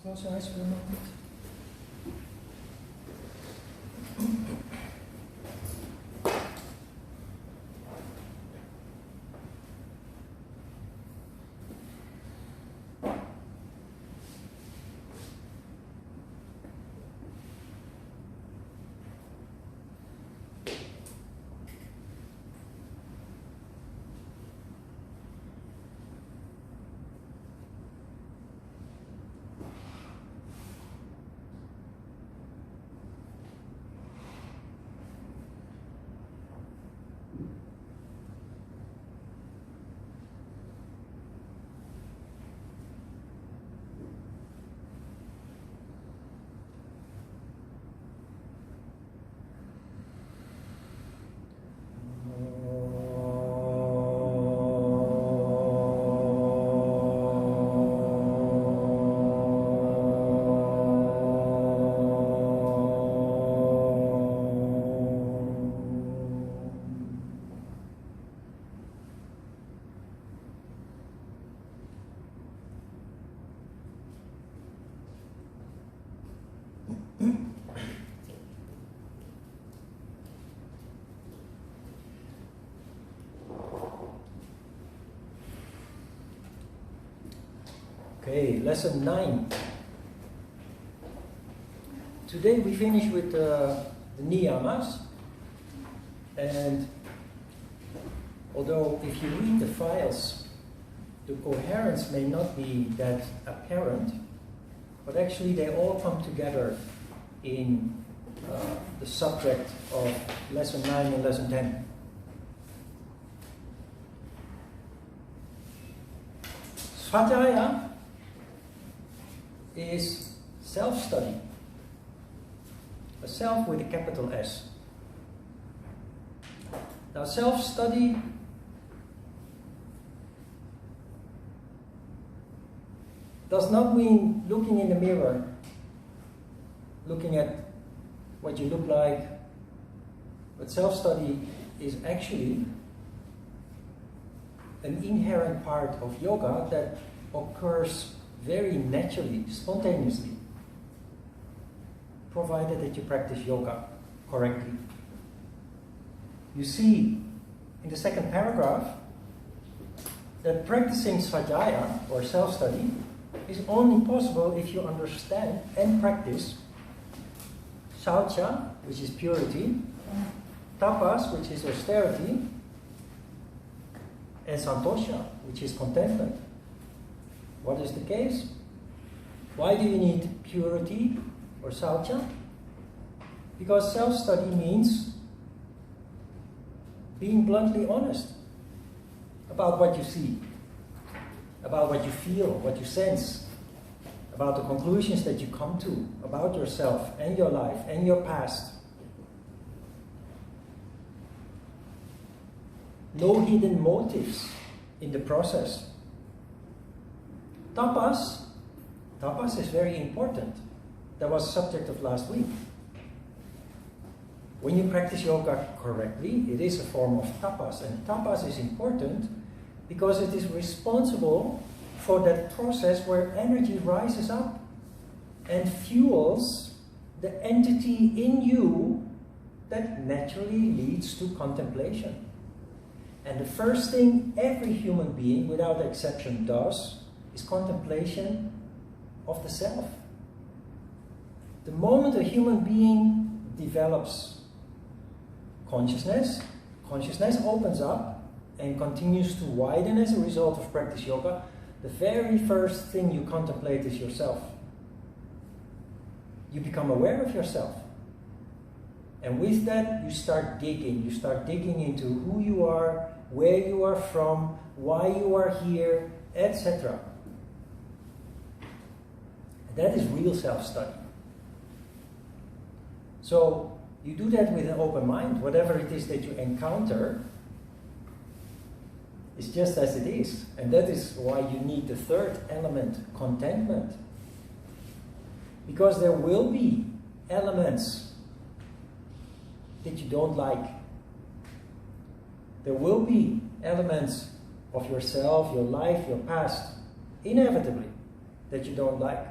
Close your eyes for a moment. Okay, lesson 9. Today we finish with the Niyamas, and although if you read the files, the coherence may not be that apparent, but actually they all come together in the subject of lesson 9 and lesson 10. Svadhyaya is self-study, a self with a capital S. Now, self-study does not mean looking in the mirror, looking at what you look like, but self-study is actually an inherent part of yoga that occurs very naturally, spontaneously, provided that you practice yoga correctly. You see in the second paragraph that practicing Svadhyaya, or self-study, is only possible if you understand and practice Shaucha, which is purity, Tapas, which is austerity, and Santosha, which is contentment. What is the case? Why do you need purity or Shaucha? Because self-study means being bluntly honest about what you see, about what you feel, what you sense, about the conclusions that you come to about yourself and your life and your past. No hidden motives in the process. Tapas is very important. That was the subject of last week. When you practice yoga correctly, it is a form of tapas. And tapas is important because it is responsible for that process where energy rises up and fuels the entity in you that naturally leads to contemplation. And the first thing every human being, without exception, does is contemplation of the self. The moment a human being develops consciousness opens up and continues to widen as a result of practice yoga. The very first thing you contemplate is yourself. You become aware of yourself. And with that, you start digging. You start digging into who you are, where you are from, why you are here, etc. That is real self-study. So you do that with an open mind. Whatever it is that you encounter is just as it is. And that is why you need the third element, contentment. Because there will be elements that you don't like. There will be elements of yourself, your life, your past, inevitably, that you don't like.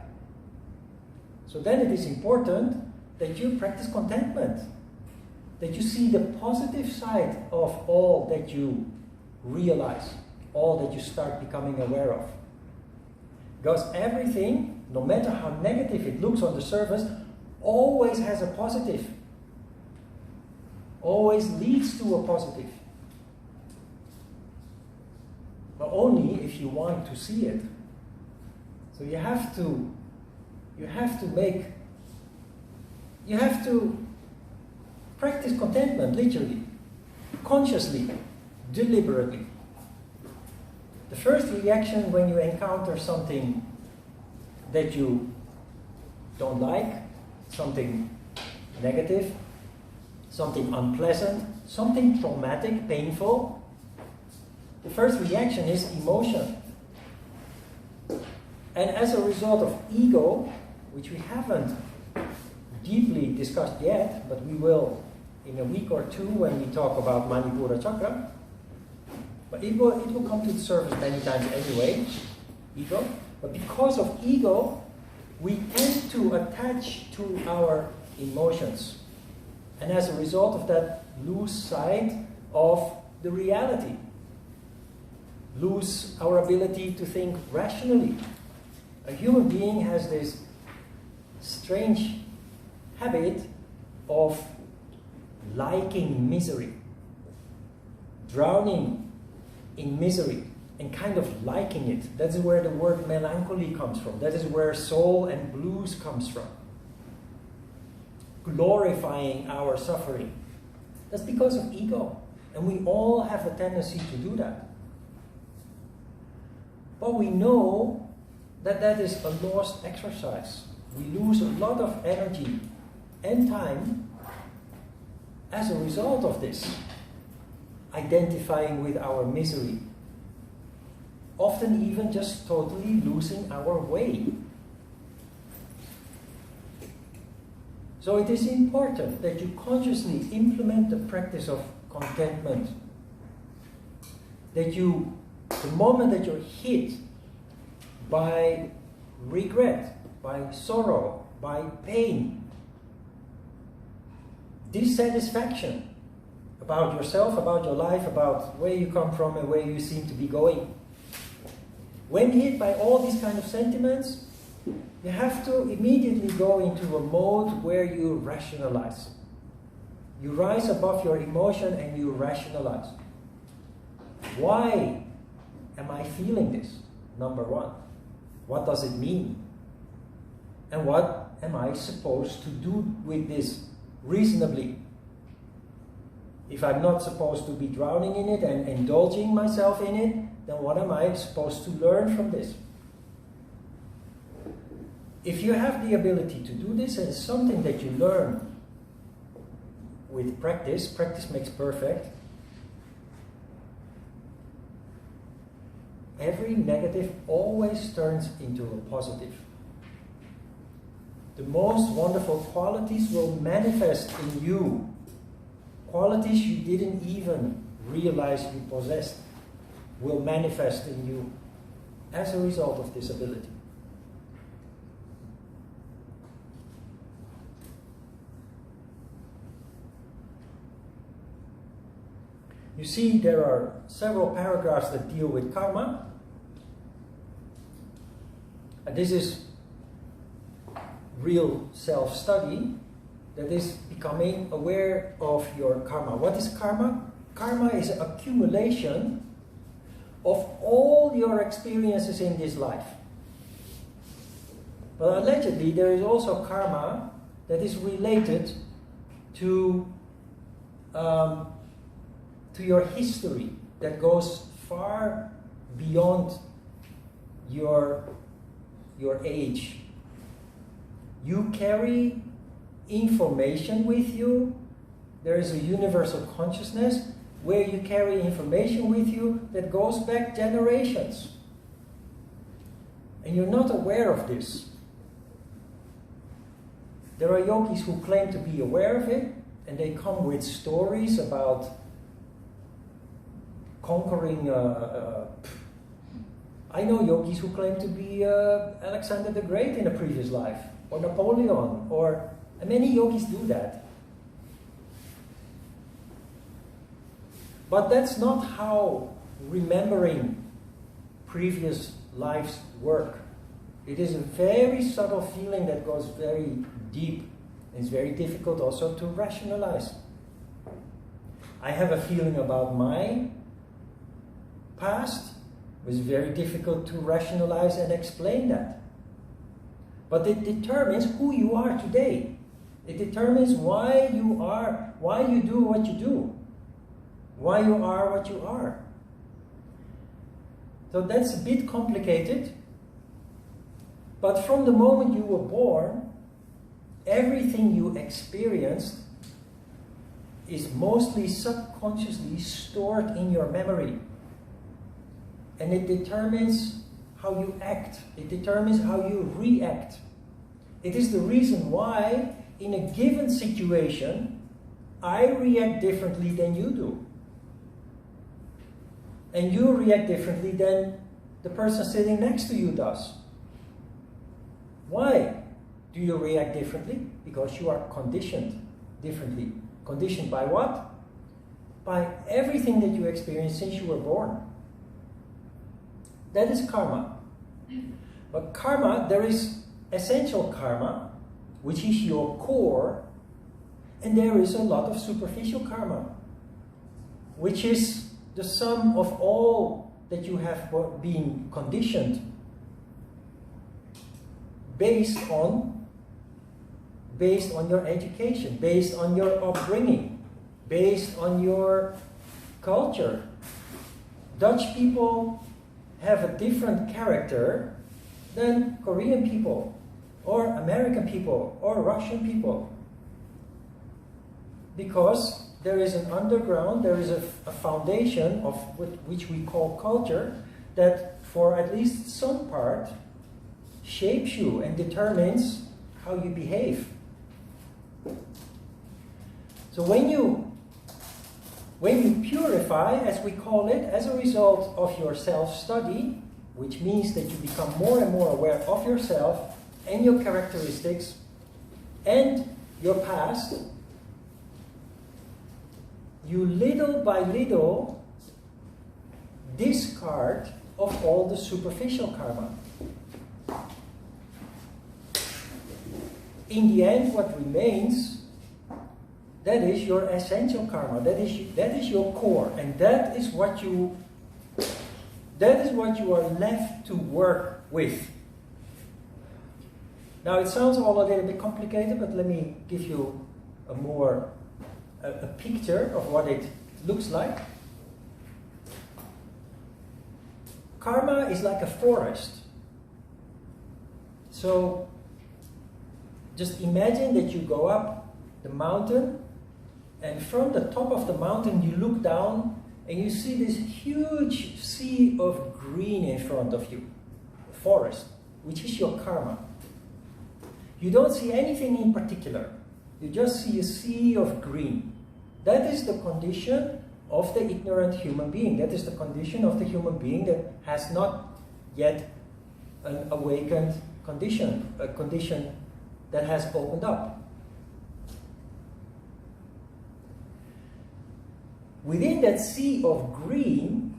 So then it is important that you practice contentment, that you see the positive side of all that you realize, all that you start becoming aware of. Because everything, no matter how negative it looks on the surface, always has a positive, always leads to a positive. But only if you want to see it. So you have to practice contentment, literally, consciously, deliberately. The first reaction when you encounter something that you don't like, something negative, something unpleasant, something traumatic, painful, the first reaction is emotion. And as a result of ego, which we haven't deeply discussed yet, but we will in a week or two when we talk about Manipura Chakra, but it will come to the surface many times anyway, ego. But because of ego, we tend to attach to our emotions. And as a result of that, lose sight of the reality. Lose our ability to think rationally. A human being has this strange habit of liking misery, drowning in misery, and kind of liking it. That is where the word melancholy comes from. That is where soul and blues comes from. Glorifying our suffering. That's because of ego. And we all have a tendency to do that. But we know that that is a lost exercise. We lose a lot of energy and time as a result of this. Identifying with our misery. Often even just totally losing our way. So it is important that you consciously implement the practice of contentment. That you, the moment that you're hit by regret, by sorrow, by pain, dissatisfaction about yourself, about your life, about where you come from and where you seem to be going. When hit by all these kind of sentiments, you have to immediately go into a mode where you rationalize. You rise above your emotion and you rationalize. Why am I feeling this? Number one. What does it mean? And what am I supposed to do with this reasonably? If I'm not supposed to be drowning in it and indulging myself in it, then what am I supposed to learn from this? If you have the ability to do this, and it's something that you learn with practice, practice makes perfect, every negative always turns into a positive. The most wonderful qualities will manifest in you. Qualities you didn't even realize you possessed will manifest in you as a result of this ability. You see, there are several paragraphs that deal with karma. And this is real self-study, that is becoming aware of your karma. What is karma? Karma is an accumulation of all your experiences in this life. But allegedly, there is also karma that is related to your history, that goes far beyond your age. You carry information with you. There is a universal consciousness where you carry information with you that goes back generations. And you're not aware of this. There are yogis who claim to be aware of it, and they come with stories about conquering, I know yogis who claim to be Alexander the Great in a previous life, or Napoleon, and many yogis do that. But that's not how remembering previous lives work. It is a very subtle feeling that goes very deep. It's very difficult also to rationalize. I have a feeling about my past. It was very difficult to rationalize and explain that. But it determines who you are today. It determines why you are, why you do what you do, why you are what you are. So that's a bit complicated. But from the moment you were born, everything you experienced is mostly subconsciously stored in your memory. And it determines how you act. It determines how you react. It is the reason why, in a given situation, I react differently than you do. And you react differently than the person sitting next to you does. Why do you react differently? Because you are conditioned differently. Conditioned by what? By everything that you experienced since you were born. That is karma. But karma, there is essential karma, which is your core, and there is a lot of superficial karma, which is the sum of all that you have been conditioned based on your education, based on your upbringing, based on your culture. Dutch people have a different character than Korean people, or American people, or Russian people. Because there is an underground, there is a foundation of which we call culture, that for at least some part shapes you and determines how you behave. So when you purify, as we call it, as a result of your self-study, which means that you become more and more aware of yourself and your characteristics and your past, you little by little discard of all the superficial karma. In the end, what remains, that is your essential karma. That is your core, and that is what you are left to work with. Now it sounds all a little bit complicated, but let me give you a picture of what it looks like. Karma is like a forest. So just imagine that you go up the mountain, and from the top of the mountain you look down and you see this huge sea of green in front of you, a forest, which is your karma. You don't see anything in particular. You just see a sea of green. That is the condition of the ignorant human being. That is the condition of the human being that has not yet an awakened condition, a condition that has opened up. Within that sea of green,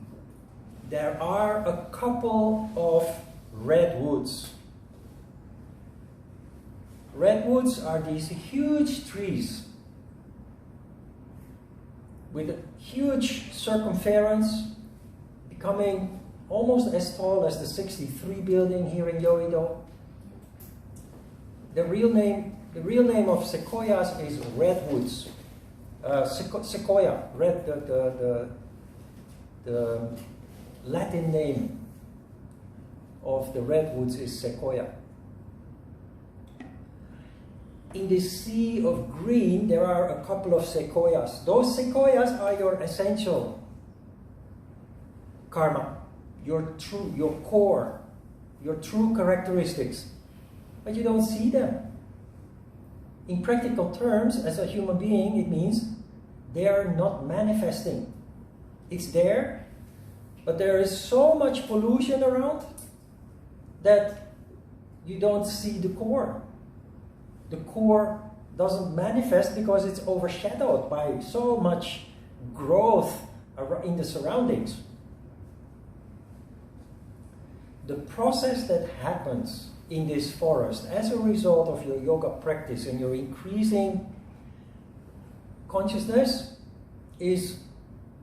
there are a couple of redwoods. Redwoods are these huge trees with a huge circumference, becoming almost as tall as the 63 building here in Yoido. The real name of sequoias is redwoods. Sequoia, the Latin name of the redwoods is sequoia. In this sea of green, there are a couple of sequoias. Those sequoias are your essential karma, your core, your true characteristics. But you don't see them. In practical terms, as a human being, it means they are not manifesting. It's there, But there is so much pollution around that you don't see the core. The core doesn't manifest because it's overshadowed by so much growth in the surroundings. The process that happens in this forest as a result of your yoga practice and your increasing consciousness is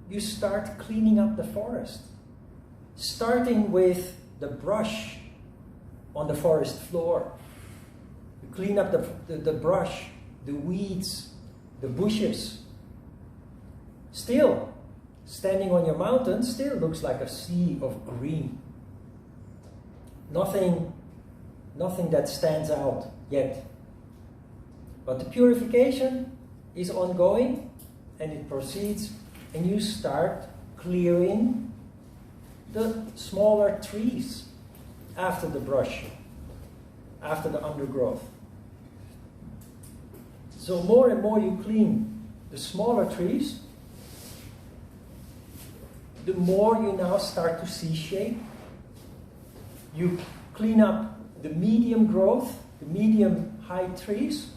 you start cleaning up the forest. Starting with the brush on the forest floor. You clean up the brush, the weeds, the bushes. Still, standing on your mountain still looks like a sea of green. Nothing that stands out yet. But the purification is ongoing and it proceeds, and you start clearing the smaller trees after the brush, after the undergrowth. So more and more you clean the smaller trees, the more you now start to see shape. You clean up the medium growth, the medium height trees,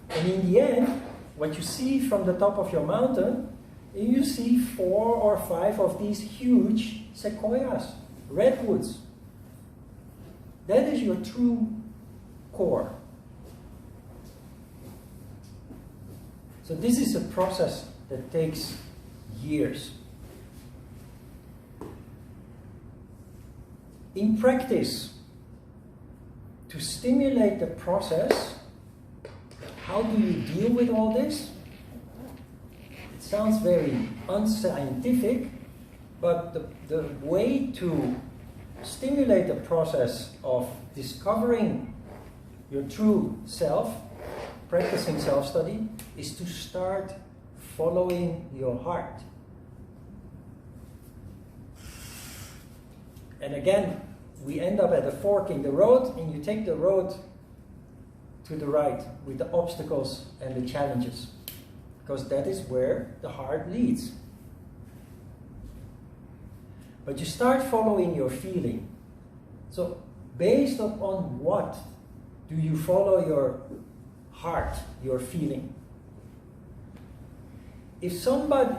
and in the end, what you see from the top of your mountain, you see 4 or 5 of these huge sequoias, redwoods. That is your true core. So this is a process that takes years. In practice, to stimulate the process, how do you deal with all this? It sounds very unscientific, but the way to stimulate the process of discovering your true self, practicing self-study, is to start following your heart. And again, we end up at a fork in the road, and you take the road to the right with the obstacles and the challenges, because that is where the heart leads. But you start following your feeling. So based upon what do you follow your heart, your feeling? If something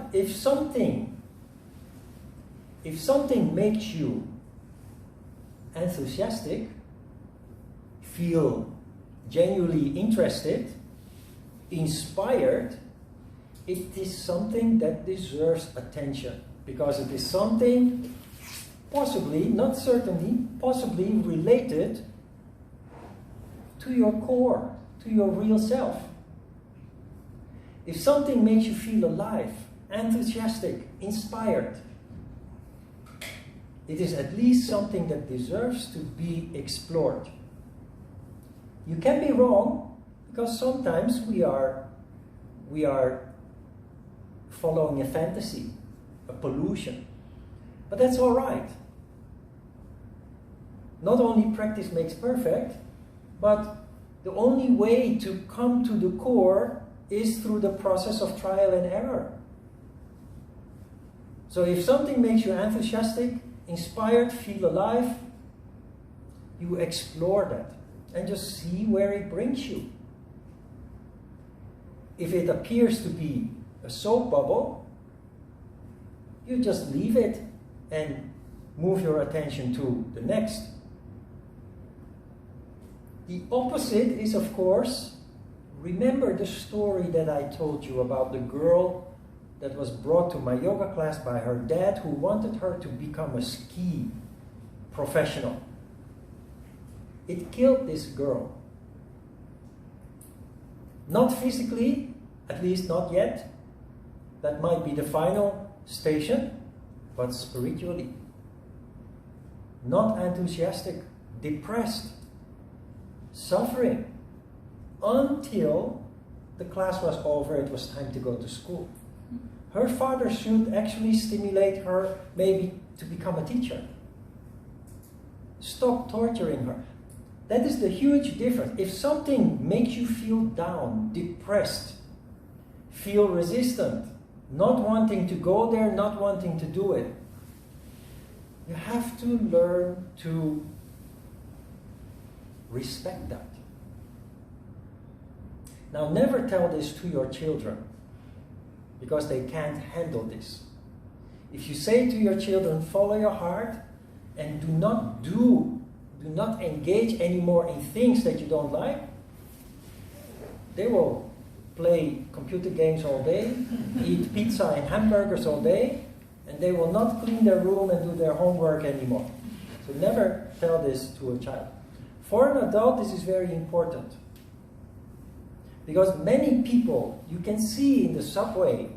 makes you enthusiastic, feel genuinely interested, inspired, it is something that deserves attention, because it is something possibly, not certainly, possibly related to your core, to your real self. If something makes you feel alive, enthusiastic, inspired, it is at least something that deserves to be explored. You can be wrong, because sometimes we are following a fantasy, a pollution. But that's all right. Not only practice makes perfect, but the only way to come to the core is through the process of trial and error. So if something makes you enthusiastic, inspired, feel alive, you explore that and just see where it brings you. If it appears to be a soap bubble, you just leave it and move your attention to the next. The opposite is, of course, remember the story that I told you about the girl that was brought to my yoga class by her dad, who wanted her to become a ski professional. It killed this girl. Not physically, at least not yet. That might be the final station, but spiritually. Not enthusiastic, depressed, suffering, until the class was over, it was time to go to school. Her father should actually stimulate her maybe to become a teacher. Stop torturing her. That is the huge difference. If something makes you feel down, depressed, feel resistant, not wanting to go there, not wanting to do it, You have to learn to respect that. Now, never tell this to your children, because they can't handle this. If you say to your children, follow your heart, and do not engage anymore in things that you don't like, they will play computer games all day, eat pizza and hamburgers all day, and they will not clean their room and do their homework anymore. So never tell this to a child. For an adult, this is very important. Because many people, you can see in the subway,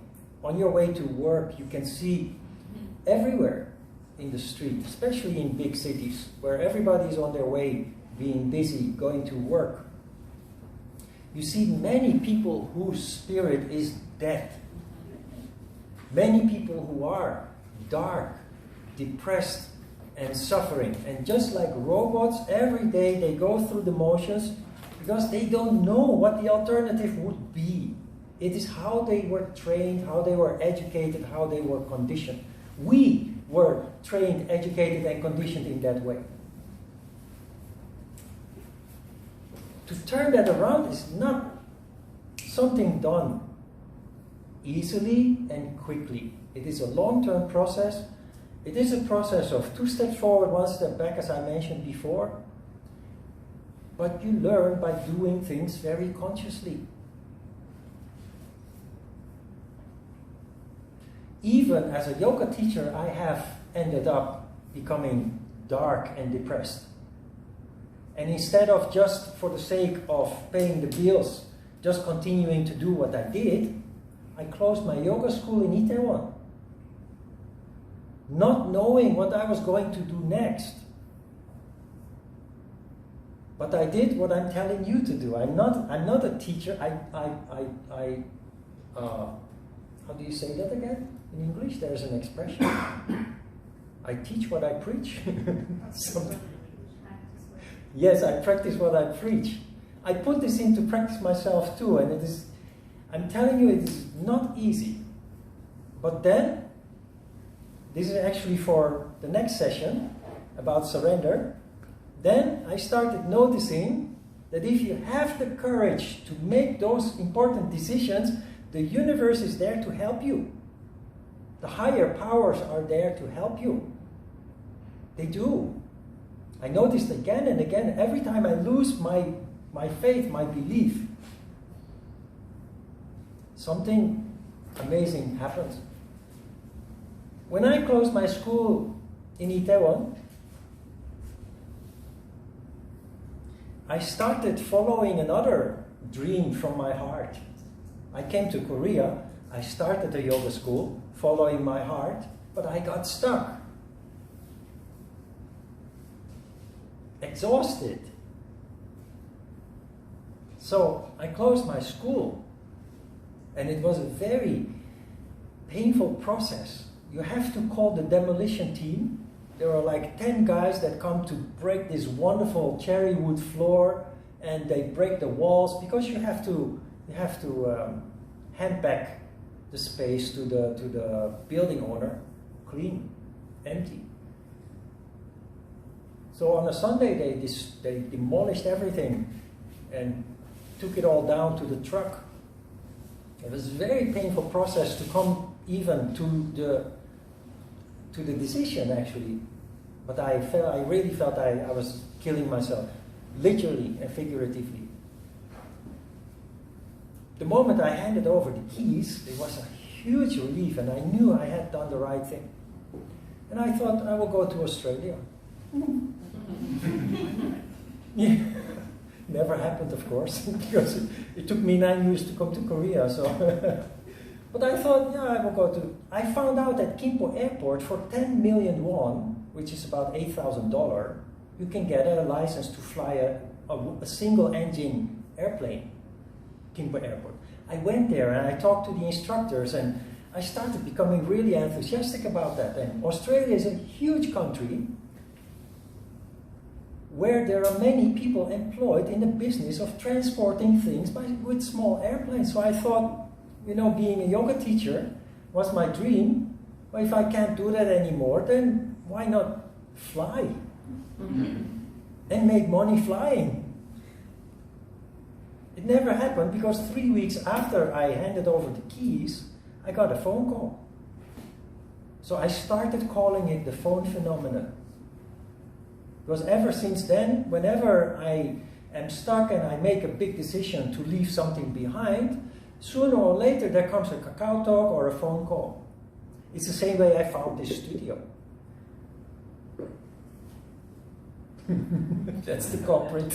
on your way to work, you can see everywhere in the street, especially in big cities, where everybody is on their way, being busy, going to work. You see many people whose spirit is dead. Many people who are dark, depressed, and suffering. And just like robots, every day they go through the motions because they don't know what the alternative would be. It is how they were trained, how they were educated, how they were conditioned. We were trained, educated, and conditioned in that way. To turn that around is not something done easily and quickly. It is a long-term process. It is a process of 2 steps forward, 1 step back, as I mentioned before. But you learn by doing things very consciously. Even as a yoga teacher, I have ended up becoming dark and depressed. And instead of just for the sake of paying the bills, just continuing to do what I did, I closed my yoga school in Itaewon, not knowing what I was going to do next. But I did what I'm telling you to do. I'm not a teacher. How do you say that again? In English, there's an expression. I teach what I preach. Yes, I practice what I preach. I put this into practice myself too, and I'm telling you, it is not easy. But then, this is actually for the next session about surrender. Then I started noticing that if you have the courage to make those important decisions, the universe is there to help you. The higher powers are there to help you. They do. I noticed again and again, every time I lose my faith, my belief, something amazing happens. When I closed my school in Itaewon, I started following another dream from my heart. I came to Korea, I started a yoga school, following my heart, but I got stuck. Exhausted. So I closed my school, and it was a very painful process. You have to call the demolition team. There are like 10 guys that come to break this wonderful cherry wood floor, and they break the walls because you have to hand back the space to the building owner, clean, empty. So on a Sunday they demolished everything and took it all down to the truck. It was a very painful process to come even to the decision, actually. But I really felt I was killing myself, literally and figuratively. The moment I handed over the keys, it was a huge relief, and I knew I had done the right thing. And I thought I will go to Australia. Yeah. Never happened, of course, because it took me 9 years to come to Korea. So, but I thought, yeah, I will go to. I found out at Gimpo Airport for 10 million won, which is about $8,000, you can get a license to fly a single-engine airplane. Gimpo Airport. I went there and I talked to the instructors, and I started becoming really enthusiastic about that. And Australia is a huge country where there are many people employed in the business of transporting things with small airplanes. So I thought, being a yoga teacher was my dream. Well, if I can't do that anymore, then why not fly and make money flying. It never happened because 3 weeks after I handed over the keys, I got a phone call. So I started calling it the phone phenomenon. Because ever since then, whenever I am stuck and I make a big decision to leave something behind, sooner or later there comes a cacao talk or a phone call. It's the same way I found this studio. That's the culprit.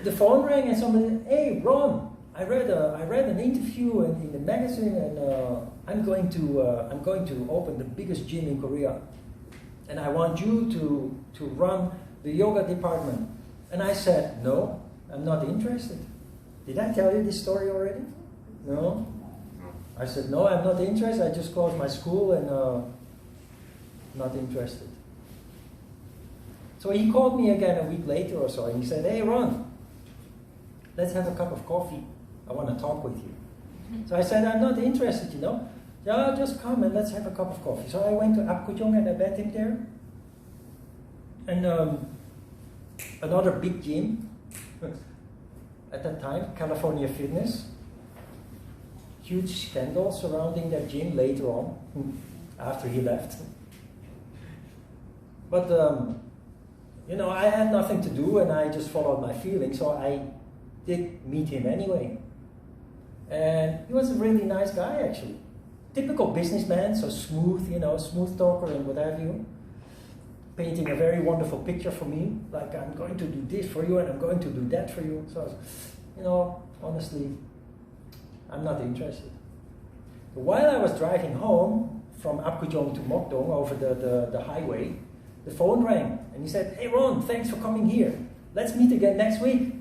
The phone rang and somebody, hey Ron, I read an interview in the magazine, and I'm going to open the biggest gym in Korea, and I want you to run the yoga department. And I said, no, I'm not interested. Did I tell you this story already? No. I said, no, I'm not interested. I just closed my school and not interested. So he called me again a week later or so, and he said, hey Ron, let's have a cup of coffee. I want to talk with you. So I said, I'm not interested, you know. Yeah, just come and let's have a cup of coffee. So I went to Apgujeong and I met him there. And another big gym at that time, California Fitness. Huge scandal surrounding that gym later on, after he left. But, you know, I had nothing to do and I just followed my feelings, so I did meet him anyway. And he was a really nice guy, actually. Typical businessman, so smooth, you know, smooth talker and what have you. Painting a very wonderful picture for me, like I'm going to do this for you and I'm going to do that for you. So, you know, honestly, I'm not interested. But while I was driving home from Apgujeong to Mokdong over the highway, the phone rang and he said, hey Ron, thanks for coming here. Let's meet again next week.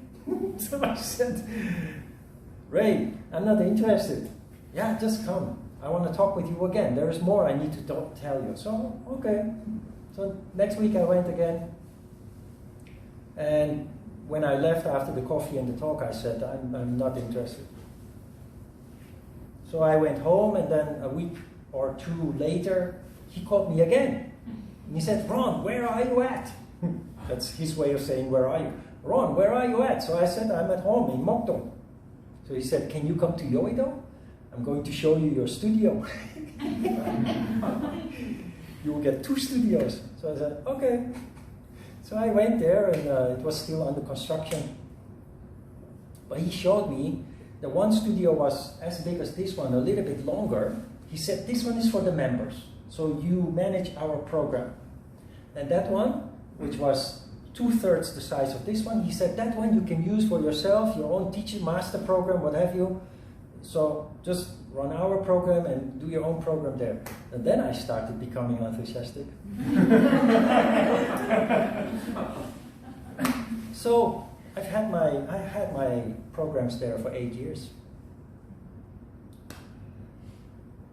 So I said, Ray, I'm not interested. Yeah, just come. I want to talk with you again. There is more I need to tell you. So, okay. So next week I went again. And when I left after the coffee and the talk, I said, I'm not interested. So I went home, and then a week or two later, he called me again. And he said, Ron, where are you at? That's his way of saying, where are you? Ron, where are you at? So I said, I'm at home in Mokdong. So he said, can you come to Yoido? I'm going to show you your studio. You will get 2 studios. So I said, okay. So I went there, and it was still under construction. But he showed me that one studio was as big as this one, a little bit longer. He said, this one is for the members. So you manage our program. And that one, which was 2/3 the size of this one, he said, that one you can use for yourself, your own teaching master program, what have you. So just run our program and do your own program there. And then I started becoming enthusiastic. So I had my programs there for 8 years.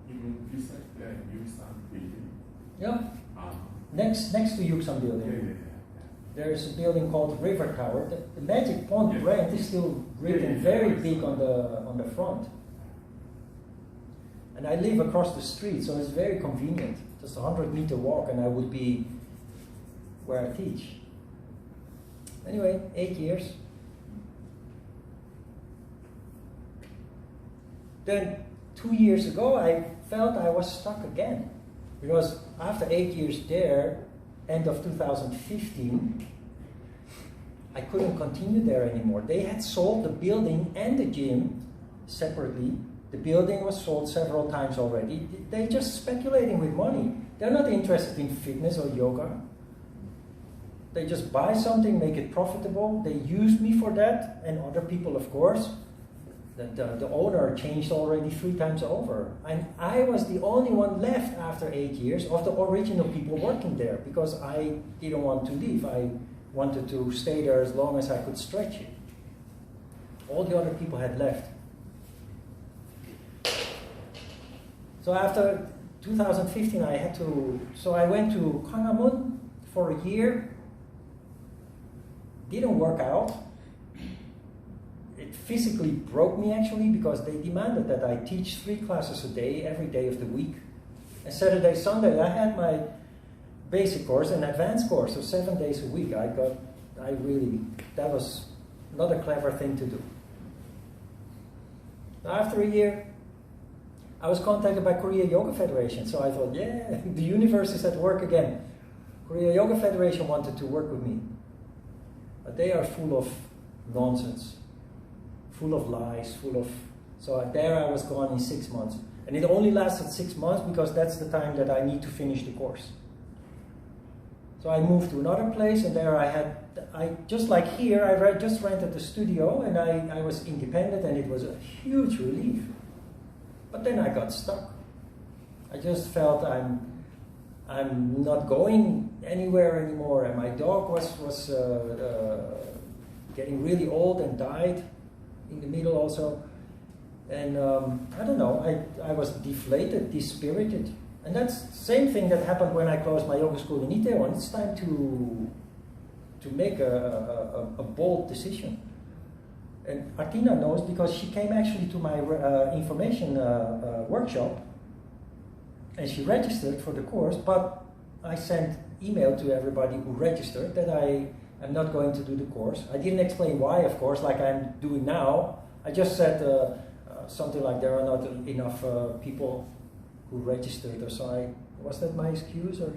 You said that Yuksam building? Yeah. Next to Yuksam building. Yeah. There's a building called River Tower. The Magic Pond brand is still written very big on the front. And I live across the street, so it's very convenient. Just a 100-meter walk and I would be where I teach. Anyway, 8 years. Then 2 years ago, I felt I was stuck again. Because after 8 years there, end of 2015, I couldn't continue there anymore. They had sold the building and the gym separately. The building was sold several times already. They're just speculating with money. They're not interested in fitness or yoga. They just buy something, make it profitable. They used me for that, and other people, of course. The owner changed already 3 times over. And I was the only one left after 8 years of the original people working there, because I didn't want to leave. I wanted to stay there as long as I could stretch it. All the other people had left. So after 2015, I went to Gwanghwamun for a year. Didn't work out. It physically broke me actually, because they demanded that I teach 3 classes a day, every day of the week. And Saturday, Sunday, I had my basic course and advanced course, so 7 days a week. That was not a clever thing to do. After a year, I was contacted by Korea Yoga Federation, so I thought, yeah, the universe is at work again. Korea Yoga Federation wanted to work with me. But they are full of nonsense, full of lies, So there I was gone in 6 months. And it only lasted 6 months because that's the time that I need to finish the course. So I moved to another place, and there just like here, I just rented the studio, and I was independent, and it was a huge relief. But then I got stuck. I just felt I'm not going anywhere anymore, and my dog was getting really old and died in the middle also. And I don't know, I was deflated, dispirited. And that's the same thing that happened when I closed my yoga school in Itaewon. It's time to make a bold decision. And Artina knows because she came actually to my information workshop, and she registered for the course, but I sent email to everybody who registered that I am not going to do the course. I didn't explain why, of course, like I'm doing now. I just said something like there are not enough people who registered, or so was that my excuse, or?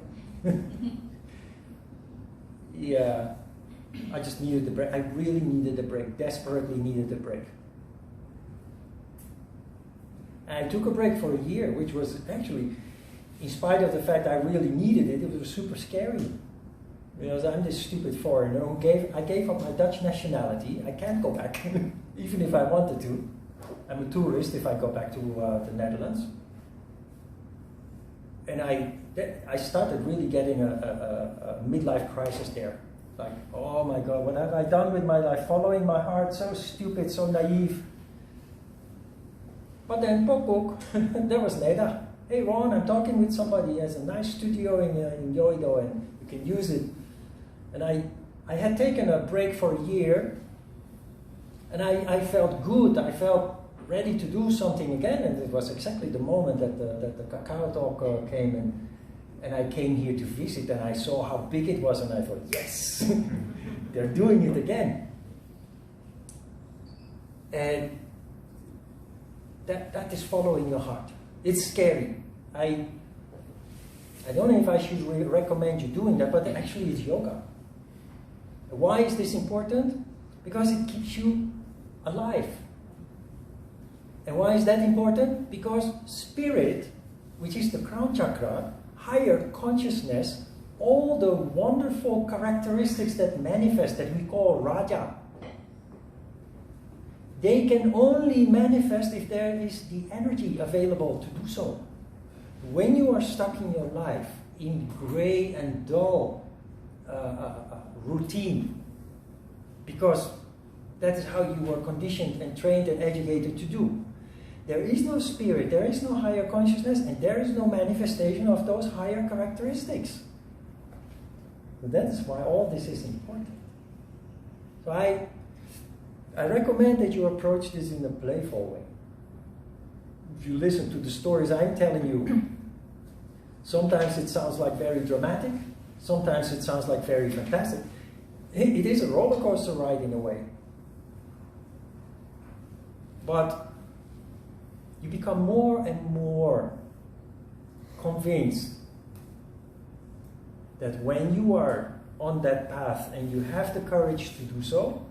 Yeah, I just needed the break. I really needed a break, desperately needed a break. And I took a break for a year, which was actually, in spite of the fact I really needed it, it was super scary. Because I'm this stupid foreigner who I gave up my Dutch nationality. I can't go back, even if I wanted to. I'm a tourist if I go back to the Netherlands. And I started really getting a midlife crisis there. Like, oh my God, what have I done with my life? Following my heart, so stupid, so naive. But then, pok, there was Neda. Hey Ron, I'm talking with somebody. He has a nice studio in Yoido, and you can use it. And I had taken a break for a year, and I felt good. I felt ready to do something again, and it was exactly the moment that the Cacao Talk came, and I came here to visit, and I saw how big it was, and I thought, yes, they're doing it again. And that is following your heart. It's scary. I don't know if I should recommend you doing that, but actually it's yoga. Why is this important? Because it keeps you alive. And why is that important? Because spirit, which is the crown chakra, higher consciousness, all the wonderful characteristics that manifest, that we call Raja, they can only manifest if there is the energy available to do so. When you are stuck in your life in gray and dull routine, because that is how you were conditioned and trained and educated to do, there is no spirit, there is no higher consciousness, and there is no manifestation of those higher characteristics. So that is why all this is important. So I recommend that you approach this in a playful way. If you listen to the stories I'm telling you, sometimes it sounds like very dramatic, sometimes it sounds like very fantastic. It is a roller coaster ride in a way. But you become more and more convinced that when you are on that path and you have the courage to do so,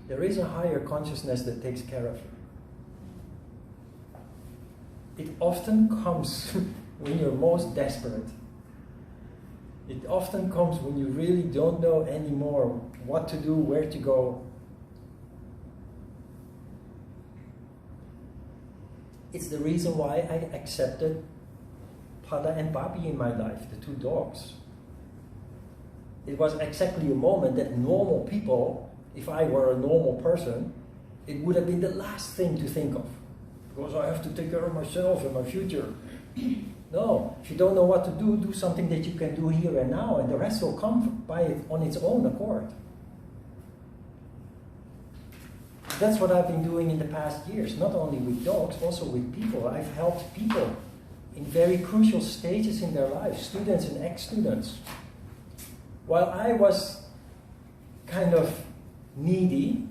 there is a higher consciousness that takes care of you. It often comes when you're most desperate. It often comes when you really don't know anymore what to do, where to go. It's the reason why I accepted Pada and Papi in my life, the two dogs. It was exactly a moment that normal people, if I were a normal person, it would have been the last thing to think of. Because I have to take care of myself and my future. No, if you don't know what to do, do something that you can do here and now, and the rest will come by it on its own accord. That's what I've been doing in the past years, not only with dogs, also with people. I've helped people in very crucial stages in their life, students and ex-students. While I was kind of needy,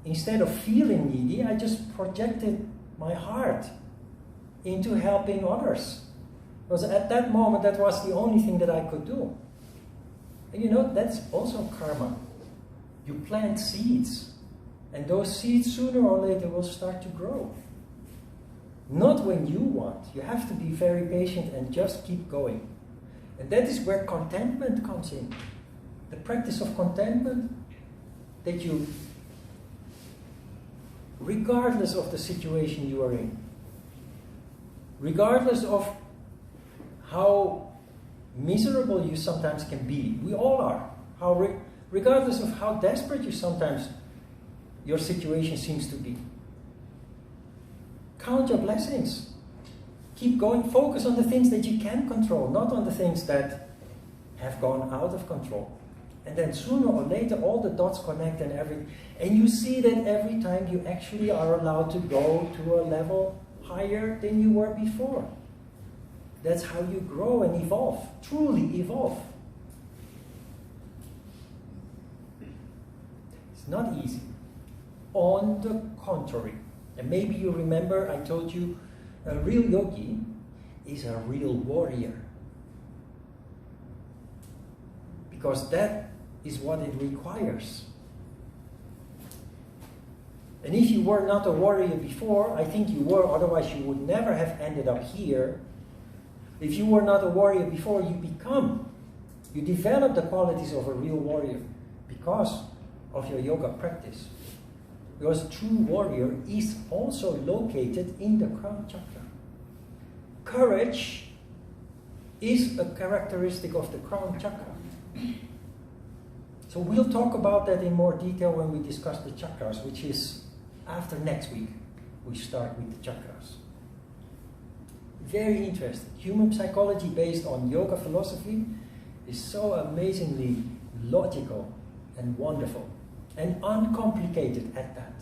instead of feeling needy, I just projected my heart into helping others. Because at that moment, that was the only thing that I could do. And you know, that's also karma. You plant seeds, and those seeds sooner or later will start to grow. Not when you want. You have to be very patient and just keep going. And that is where contentment comes in. The practice of contentment, that you, regardless of the situation you are in, regardless of how miserable you sometimes can be, we all are, regardless of how desperate you sometimes, your situation seems to be. Count your blessings. Keep going. Focus on the things that you can control, not on the things that have gone out of control. And then sooner or later, all the dots connect and you see that every time you actually are allowed to go to a level higher than you were before. That's how you grow and evolve, truly evolve. It's not easy. On the contrary, and maybe you remember I told you a real yogi is a real warrior. Because that is what it requires. And if you were not a warrior before, I think you were, otherwise you would never have ended up here. If you were not a warrior before, you develop the qualities of a real warrior because of your yoga practice. Because a true warrior is also located in the crown chakra. Courage is a characteristic of the crown chakra. So we'll talk about that in more detail when we discuss the chakras, which is after next week. We start with the chakras. Very interesting. Human psychology based on yoga philosophy is so amazingly logical and wonderful and uncomplicated at that.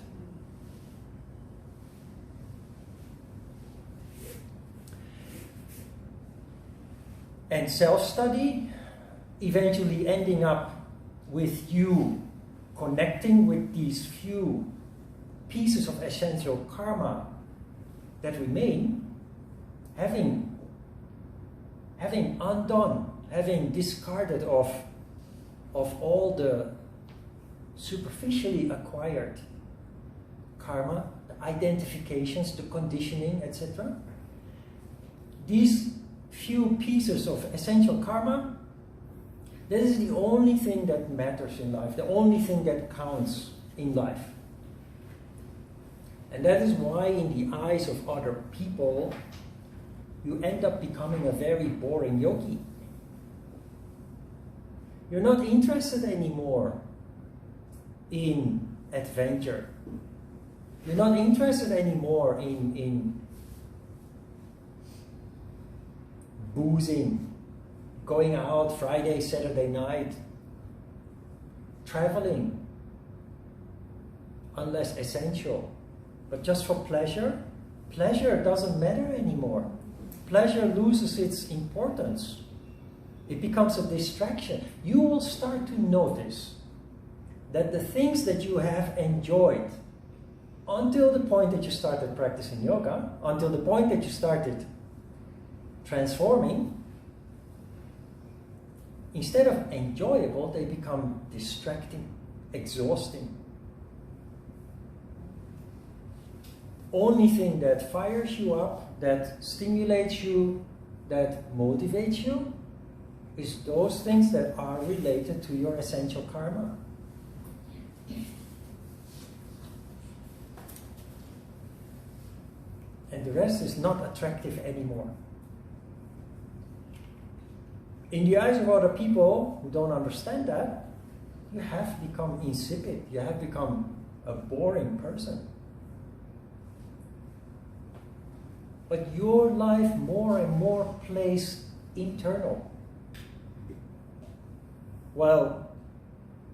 And self-study, eventually ending up with you connecting with these few pieces of essential karma that remain, having undone, having discarded of all the superficially acquired karma, the identifications, the conditioning, etc. These few pieces of essential karma, that is the only thing that matters in life, the only thing that counts in life. And that is why in the eyes of other people, you end up becoming a very boring yogi. You're not interested anymore in adventure. You're not interested anymore in boozing, going out Friday, Saturday night, traveling, unless essential. But just for pleasure, pleasure doesn't matter anymore. Pleasure loses its importance. It becomes a distraction. You will start to notice that the things that you have enjoyed until the point that you started practicing yoga, until the point that you started transforming, instead of enjoyable, they become distracting, exhausting. Only thing that fires you up, that stimulates you, that motivates you, is those things that are related to your essential karma. And the rest is not attractive anymore. In the eyes of other people who don't understand that, you have become insipid. You have become a boring person. But your life more and more plays internal. While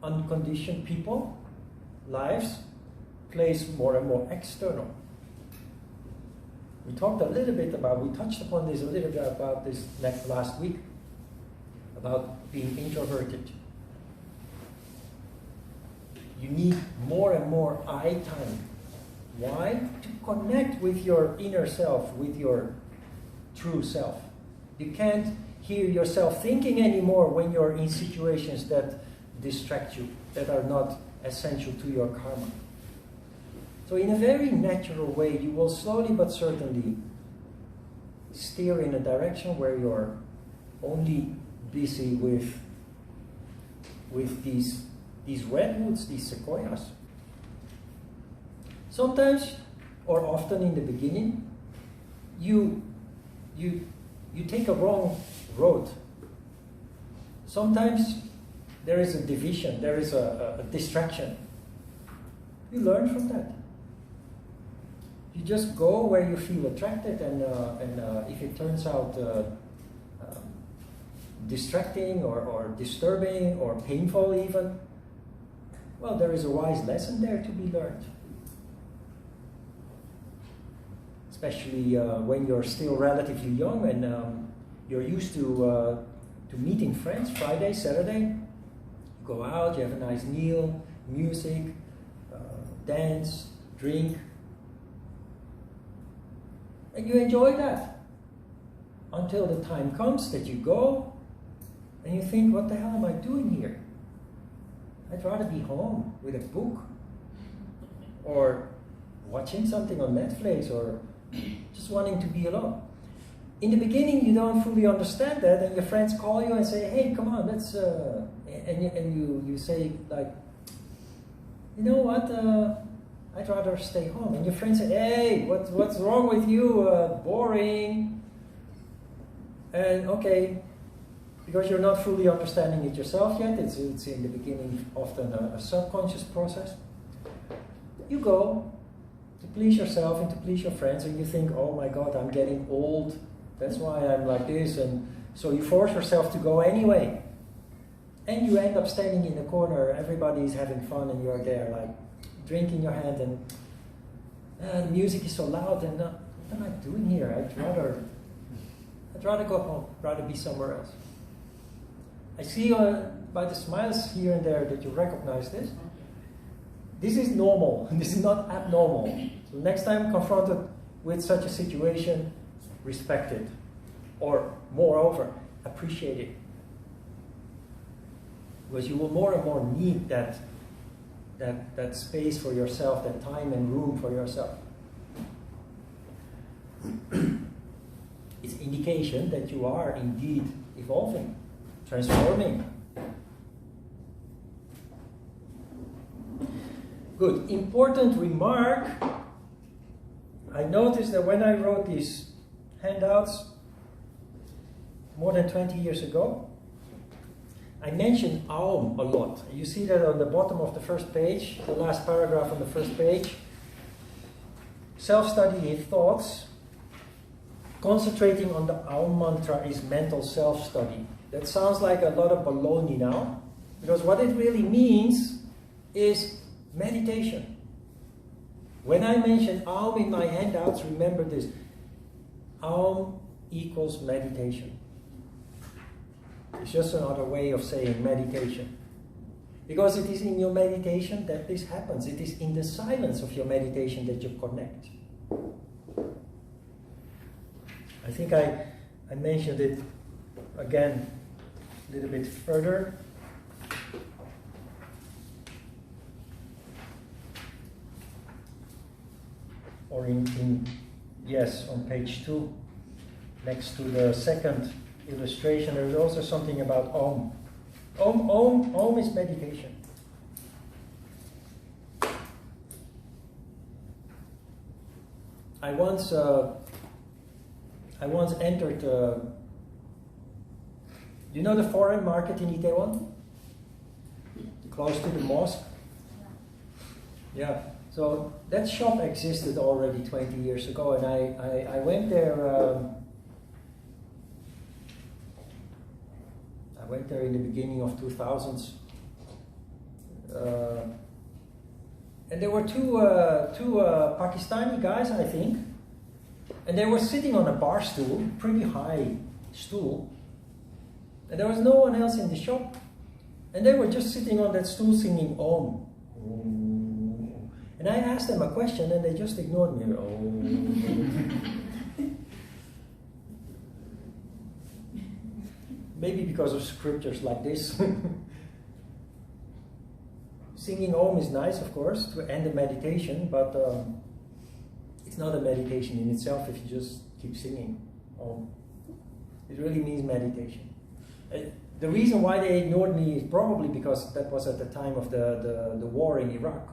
unconditioned people, lives plays more and more external. We talked a little bit about, we touched upon this a little bit about this last week, about being introverted. You need more and more I time. Why? To connect with your inner self, with your true self. You can't hear yourself thinking anymore when you're in situations that distract you, that are not essential to your karma. So in a very natural way, you will slowly but certainly steer in a direction where you're only busy with these redwoods, these sequoias. Sometimes, or often in the beginning, you take a wrong road. Sometimes there is a division, there is a distraction. You learn from that. You just go where you feel attracted, and if it turns out distracting or disturbing or painful even, well, there is a wise lesson there to be learned. Especially when you're still relatively young and you're used to meeting friends Friday, Saturday. You go out, you have a nice meal, music, dance, drink. And you enjoy that until the time comes that you go and you think, what the hell am I doing here? I'd rather be home with a book or watching something on Netflix or just wanting to be alone. In the beginning, you don't fully understand that, and your friends call you and say, hey, come on, let's, and you say, like, you know what, I'd rather stay home. And your friends say, hey, what's wrong with you? Boring. And okay, because you're not fully understanding it yourself yet, it's in the beginning often a subconscious process. You go to please yourself and to please your friends, and you think, oh my God, I'm getting old. That's why I'm like this. And so you force yourself to go anyway. And you end up standing in the corner, everybody is having fun, and you're there like, drink in your hand, and the music is so loud, and what am I doing here? I'd rather go home, rather be somewhere else. I see by the smiles here and there that you recognize this. This is normal, this is not abnormal. So next time confronted with such a situation, respect it. Or moreover, appreciate it. Because you will more and more need that space for yourself, that time and room for yourself. It's indication that you are indeed evolving, transforming. Good. Important remark. I noticed that when I wrote these handouts more than 20 years ago, I mentioned Aum a lot. You see that on the bottom of the first page, the last paragraph on the first page. Self-study in thoughts, concentrating on the Aum mantra is mental self-study. That sounds like a lot of baloney now, because what it really means is meditation. When I mention Aum in my handouts, remember this. Aum equals meditation. It's just another way of saying meditation. Because it is in your meditation that this happens. It is in the silence of your meditation that you connect. I think I mentioned it again a little bit further. Or yes, on page 2, next to the second illustration, there is also something about Aum. Aum is meditation. I once entered. You know the foreign market in Itaewon, close to the mosque. Yeah. So that shop existed already 20 years ago, and I went there. I went there in the beginning of 2000s, and there were two Pakistani guys, I think, And they were sitting on a bar stool, pretty high stool, and there was no one else in the shop. And they were just sitting on that stool singing Om. And I asked them a question and they just ignored me. Maybe because of scriptures like this. Singing Om is nice, of course, to end a meditation, but it's not a meditation in itself if you just keep singing Om. It really means meditation. The reason why they ignored me is probably because that was at the time of the war in Iraq.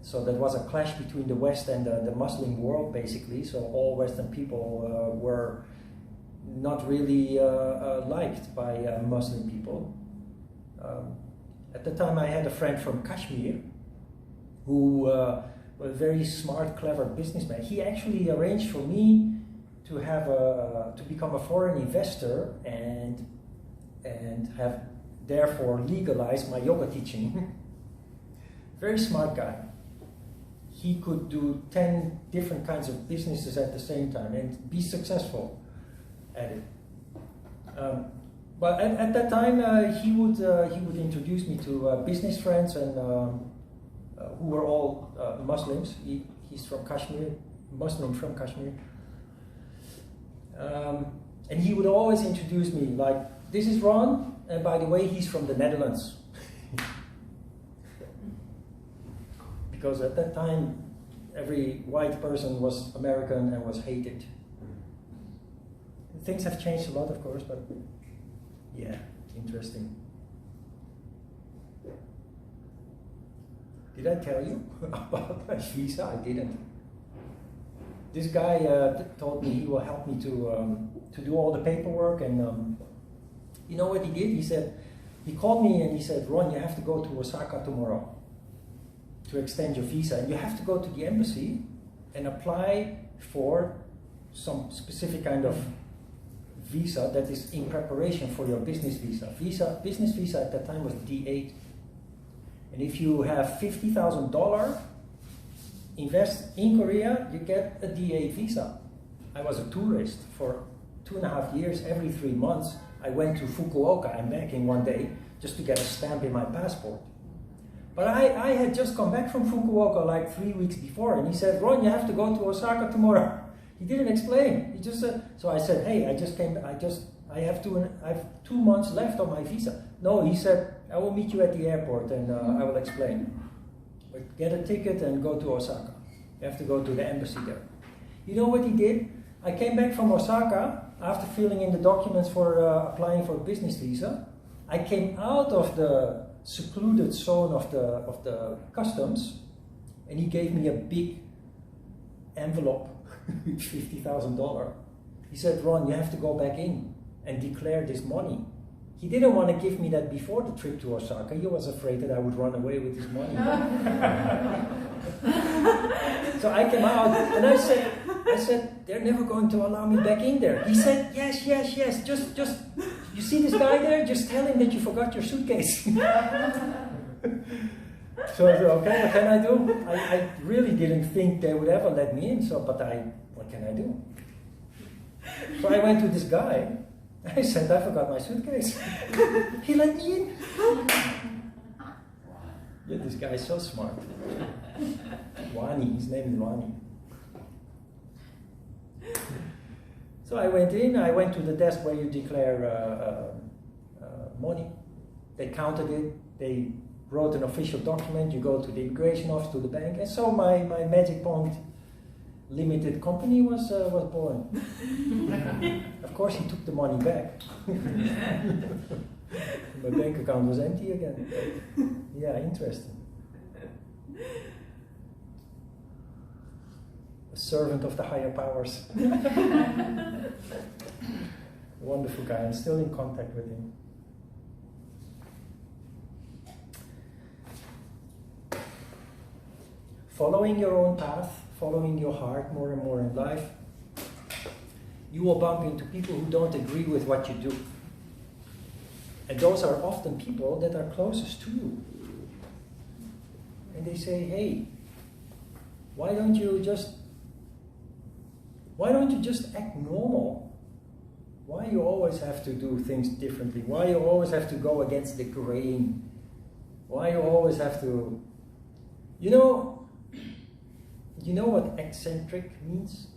So that was a clash between the West and the Muslim world, basically. So all Western people were not really liked by Muslim people. At the time I had a friend from Kashmir who was a very smart, clever businessman. He actually arranged for me to have to become a foreign investor and have therefore legalized my yoga teaching. Very smart guy. He could do 10 different kinds of businesses at the same time and be successful at it. But at that time, he would introduce me to business friends and who were all Muslims. He's from Kashmir, Muslim from Kashmir. And he would always introduce me like, this is Ron, and by the way, he's from the Netherlands. Because at that time, every white person was American and was hated. Things have changed a lot, of course, but yeah, interesting. Did I tell you about my visa? I didn't. This guy told me he will help me to do all the paperwork, and you know what he did? He said, he called me and he said, Ron, you have to go to Osaka tomorrow to extend your visa, and you have to go to the embassy and apply for some specific kind of visa that is in preparation for your business visa. Business visa at that time was D8. And if you have $50,000 invest in Korea, you get a D8 visa. I was a tourist for 2.5 years. Every 3 months, I went to Fukuoka and back in one day just to get a stamp in my passport. But I had just come back from Fukuoka like 3 weeks before, and he said, Ron, you have to go to Osaka tomorrow. He didn't explain. He just said, so I said, hey, I have 2 months left on my visa. No, he said, I will meet you at the airport and I will explain. But get a ticket and go to Osaka. You have to go to the embassy there. You know what he did? I came back from Osaka after filling in the documents for applying for a business visa. I came out of the secluded zone of the customs, and he gave me a big envelope with $50,000. He said, Ron, you have to go back in and declare this money. He didn't want to give me that before the trip to Osaka. He was afraid that I would run away with his money. So I came out and I said, they're never going to allow me back in there. He said, yes, just, you see this guy there? Just tell him that you forgot your suitcase. So I said, okay, what can I do? I really didn't think they would ever let me in, what can I do? So I went to this guy. I said, I forgot my suitcase. He let me in. Yeah, this guy is so smart. Wani, his name is Wani. So I went in, I went to the desk where you declare money. They counted it, they wrote an official document, you go to the immigration office, to the bank, and so my Magic Point limited company was born. Of course he took the money back. My bank account was empty again. Yeah, interesting. A servant of the higher powers. Wonderful guy, I'm still in contact with him. Following your own path, following your heart more and more in life, you will bump into people who don't agree with what you do. And those are often people that are closest to you. And they say, hey, why don't you just Why don't you just act normal? Why you always have to do things differently? Why you always have to go against the grain? Why you always have to... You know what eccentric means?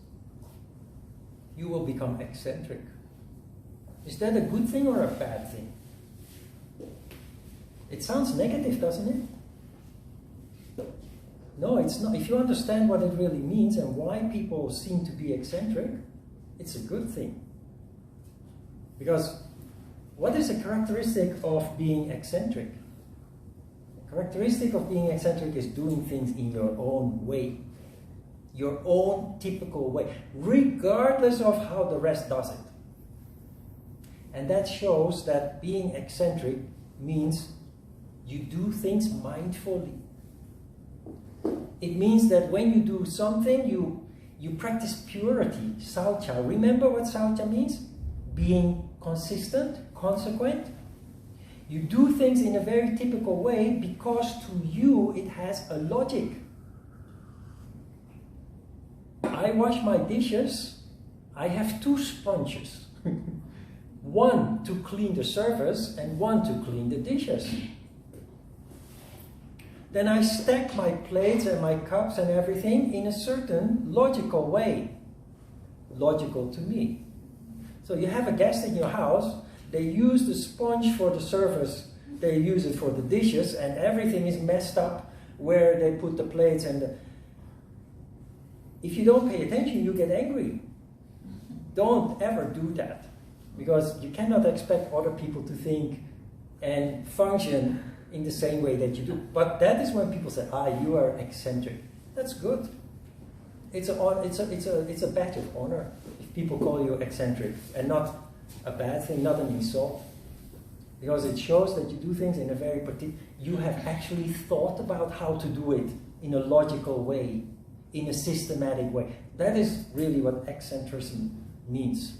You will become eccentric. Is that a good thing or a bad thing? It sounds negative, doesn't it? No, it's not. If you understand what it really means and why people seem to be eccentric, it's a good thing. Because what is a characteristic of being eccentric? A characteristic of being eccentric is doing things in your own way. Your own typical way, regardless of how the rest does it. And that shows that being eccentric means you do things mindfully. It means that when you do something, you practice purity, Svadhyaya. Remember what Svadhyaya means? Being consistent, consequent. You do things in a very typical way because to you it has a logic. I wash my dishes, I have 2 sponges. One to clean the surface and one to clean the dishes. Then I stack my plates and my cups and everything in a certain logical way. Logical to me. So you have a guest in your house, they use the sponge for the surface, they use it for the dishes, and everything is messed up where they put the plates and the... If you don't pay attention, you get angry. Don't ever do that. Because you cannot expect other people to think and function in the same way that you do. But that is when people say, you are eccentric. That's good. It's a badge of honor if people call you eccentric, and not a bad thing, not an insult. Because it shows that you do things in a very particular... You have actually thought about how to do it in a logical way, in a systematic way. That is really what eccentricity means.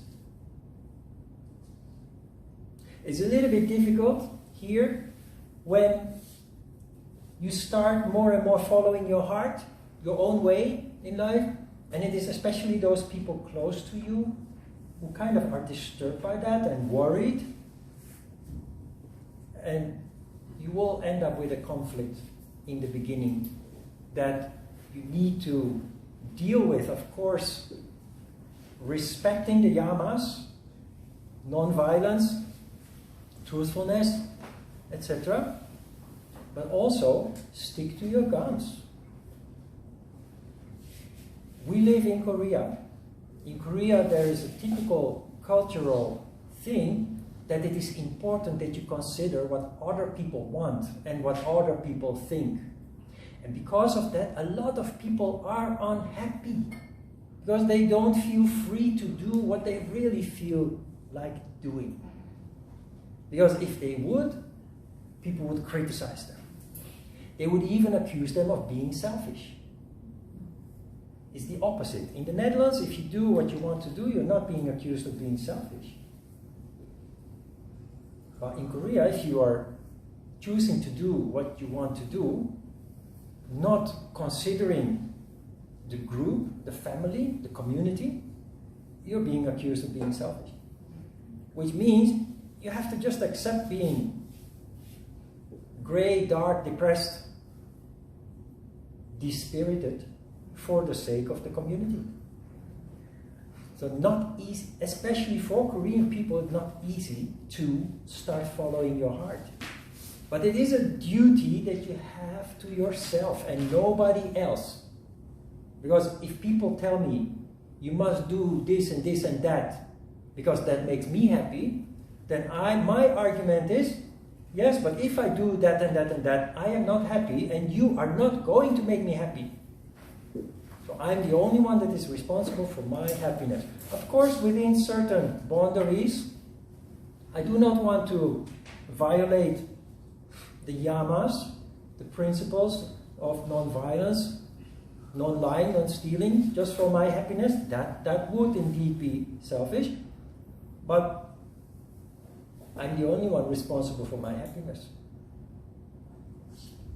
It's a little bit difficult here when you start more and more following your heart, your own way in life, and it is especially those people close to you who kind of are disturbed by that and worried, and you will end up with a conflict in the beginning that you need to deal with. Of course, respecting the yamas, non-violence, truthfulness, etc. But also stick to your guns. We live in Korea. In Korea there is a typical cultural thing that it is important that you consider what other people want and what other people think. And because of that, a lot of people are unhappy because they don't feel free to do what they really feel like doing. Because if they would, people would criticize them. They would even accuse them of being selfish. It's the opposite. In the Netherlands, if you do what you want to do, you're not being accused of being selfish. But in Korea, if you are choosing to do what you want to do, not considering the group, the family, the community, you're being accused of being selfish. Which means you have to just accept being gray, dark, depressed, dispirited for the sake of the community. So not easy, especially for Korean people, it's not easy to start following your heart. But it is a duty that you have to yourself and nobody else. Because if people tell me, you must do this and this and that, because that makes me happy, then my argument is, yes, but if I do that and that and that, I am not happy and you are not going to make me happy. So I'm the only one that is responsible for my happiness. Of course, within certain boundaries, I do not want to violate the yamas, the principles of non-violence, non-lying, non-stealing, just for my happiness. That would indeed be selfish. But I'm the only one responsible for my happiness.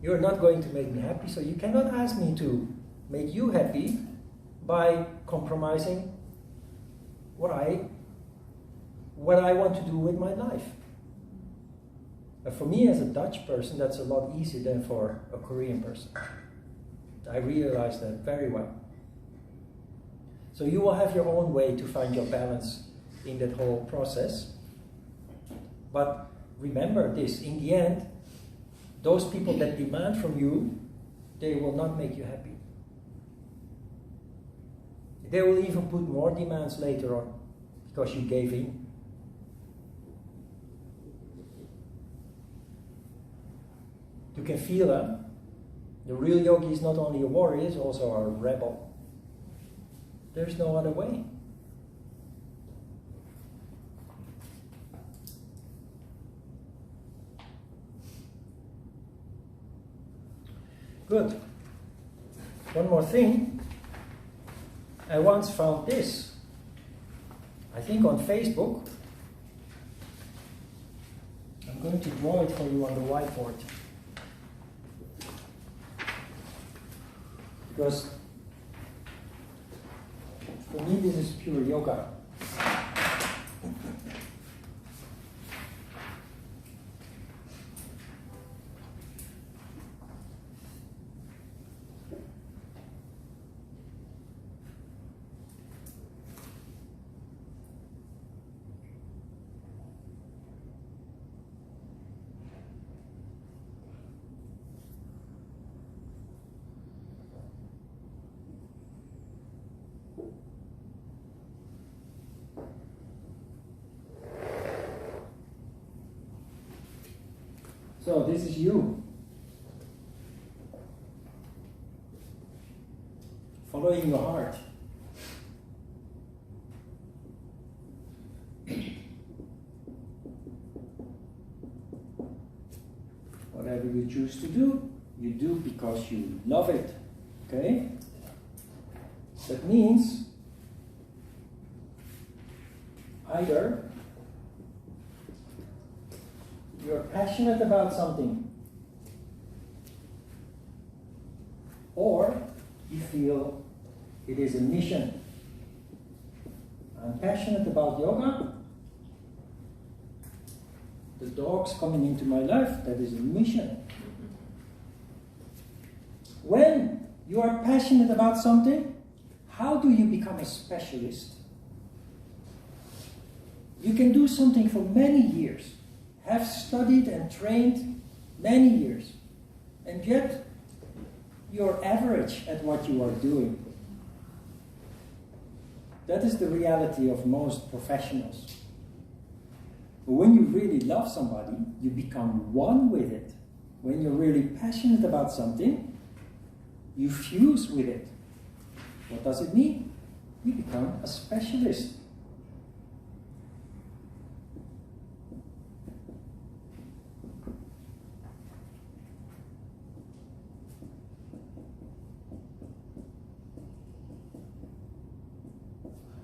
You're not going to make me happy, so you cannot ask me to make you happy by compromising what I want to do with my life. For me as a Dutch person, that's a lot easier than for a Korean person. I realize that very well. So you will have your own way to find your balance in that whole process. But remember this, in the end, those people that demand from you, they will not make you happy. They will even put more demands later on because you gave in. You can feel it. The real yogi is not only a warrior, he's also a rebel. There's no other way. Good. One more thing. I once found this, I think on Facebook. I'm going to draw it for you on the whiteboard. Because for me this is pure yoga. So this is you. Following your heart. Whatever you choose to do, you do because you love it. Okay? That means either you're passionate about something, or you feel it is a mission. I'm passionate about yoga. The dog's coming into my life, that is a mission. When you are passionate about something, how do you become a specialist? You can do something for many years, have studied and trained many years, and yet you're average at what you are doing. That is the reality of most professionals. But when you really love somebody, you become one with it. When you're really passionate about something, you fuse with it. What does it mean? You become a specialist.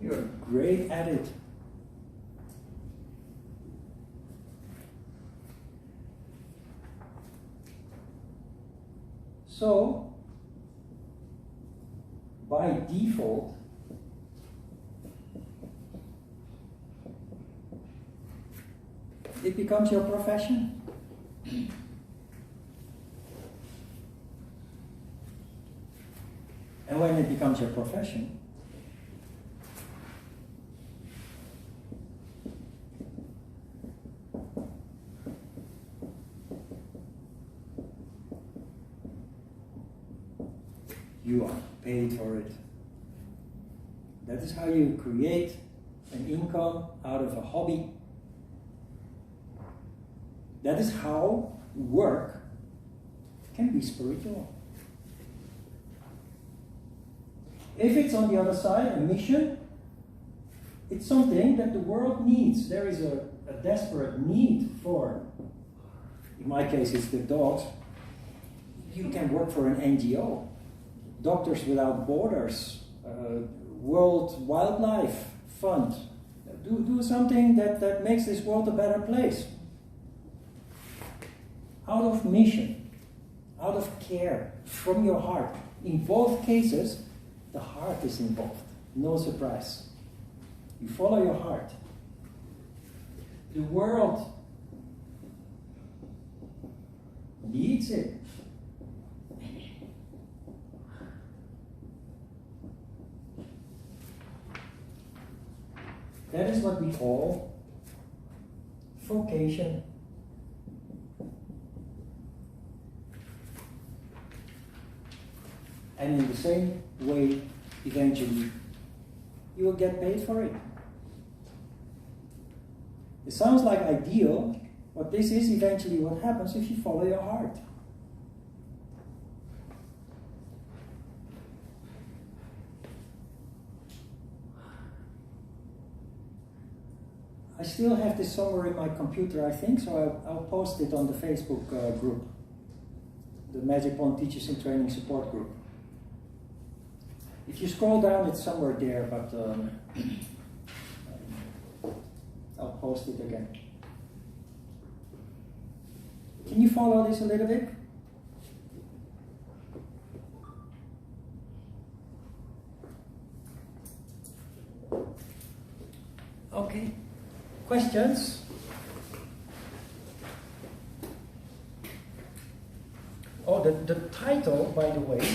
You're great at it. So, by default, it becomes your profession. And when it becomes your profession, you are paid for it. That is how you create an income out of a hobby. That is how work can be spiritual. If it's on the other side, a mission, it's something that the world needs. There is a desperate need for, in my case it's the dogs. You can work for an NGO. Doctors Without Borders, World Wildlife Fund. Do something that makes this world a better place. Out of mission, out of care, from your heart. In both cases, the heart is involved. No surprise. You follow your heart. The world needs it. That is what we call vocation. And in the same way, eventually, you will get paid for it. It sounds like ideal, but this is eventually what happens if you follow your heart. I still have this somewhere in my computer, I think, so I'll post it on the Facebook group, the Magic Wand Teachers in Training Support Group. If you scroll down, it's somewhere there, but I'll post it again. Can you follow this a little bit? Okay. Questions? Oh, the title, by the way,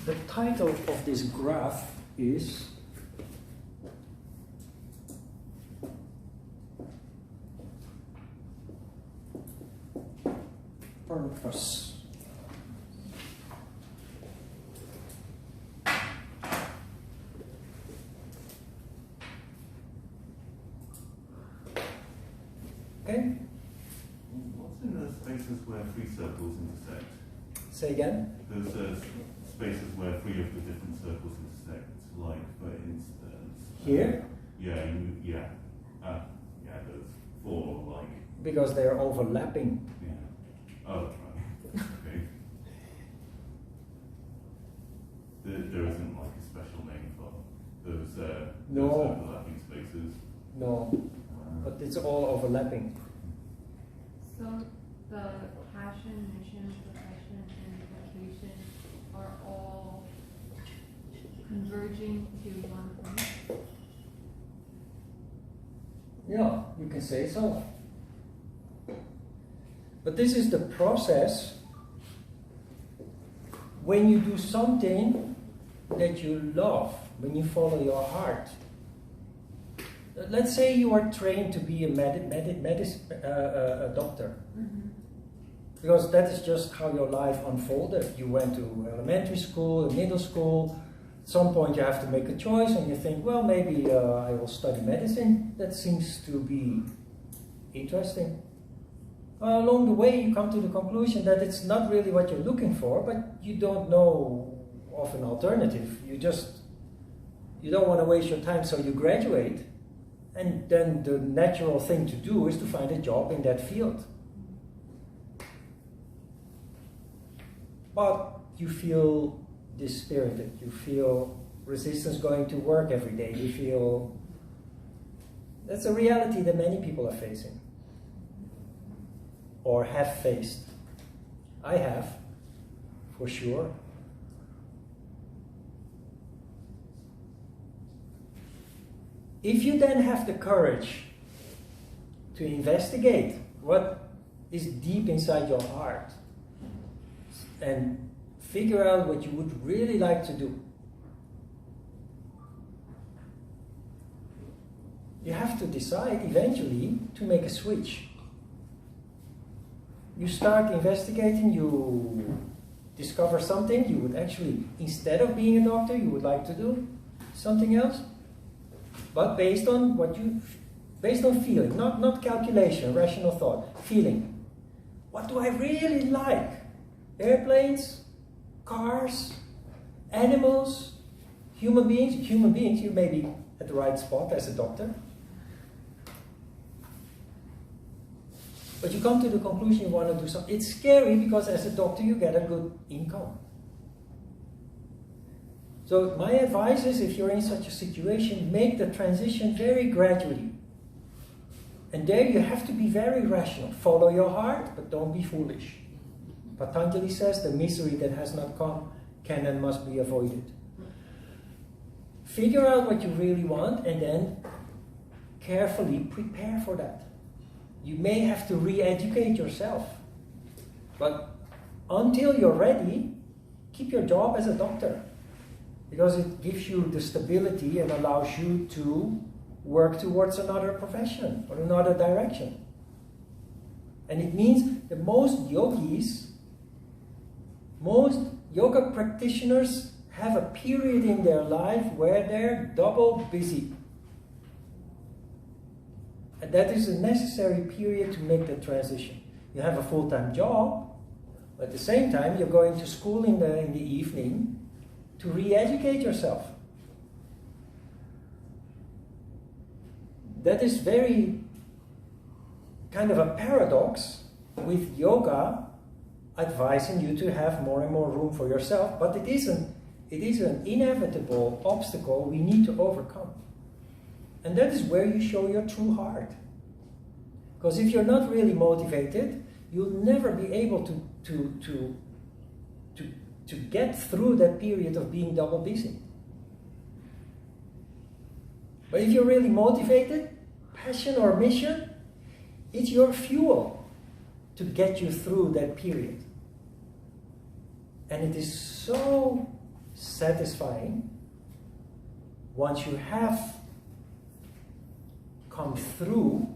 the title of this graph is Purpose. Okay. What's in the spaces where three circles intersect? Say again? There's spaces where three of the different circles intersect, like for instance... Here? Yeah, there's four, like... Because they're overlapping. Yeah. Oh, right. Okay. There isn't like a special name for those, No. those overlapping spaces? No, but it's all overlapping. So the passion, mission, profession, and vocation are all converging to one point? Yeah, you can say so. But this is the process when you do something that you love, when you follow your heart. Let's say you are trained to be a doctor. Mm-hmm. Because that is just how your life unfolded. You went to elementary school, middle school. At some point you have to make a choice and you think, well, maybe I will study medicine. That seems to be interesting. Along the way you come to the conclusion that it's not really what you're looking for, but you don't know of an alternative. You don't want to waste your time, so you graduate. And then the natural thing to do is to find a job in that field. But you feel dispirited, you feel resistance going to work every day, you feel... That's a reality that many people are facing. Or have faced. I have, for sure. If you then have the courage to investigate what is deep inside your heart and figure out what you would really like to do, you have to decide eventually to make a switch. You start investigating, you discover something, you would actually, instead of being a doctor, you would like to do something else. But based on feeling, not calculation, rational thought, feeling. What do I really like? Airplanes, cars, animals, human beings. Human beings, you may be at the right spot as a doctor. But you come to the conclusion you want to do something. It's scary because as a doctor you get a good income. So my advice is, if you're in such a situation, make the transition very gradually. And there you have to be very rational. Follow your heart, but don't be foolish. Patanjali says the misery that has not come can and must be avoided. Figure out what you really want and then carefully prepare for that. You may have to re-educate yourself. But until you're ready, keep your job as a doctor. Because it gives you the stability and allows you to work towards another profession or another direction. And it means that most yogis, most yoga practitioners have a period in their life where they're double busy. And that is a necessary period to make the transition. You have a full-time job, but at the same time you're going to school in the evening to re-educate yourself. That is very kind of a paradox with yoga advising you to have more and more room for yourself, but it is an inevitable obstacle we need to overcome. And that is where you show your true heart. Because if you're not really motivated, you'll never be able to get through that period of being double busy. But if you're really motivated, passion or mission, it's your fuel to get you through that period. And it is so satisfying once you have come through.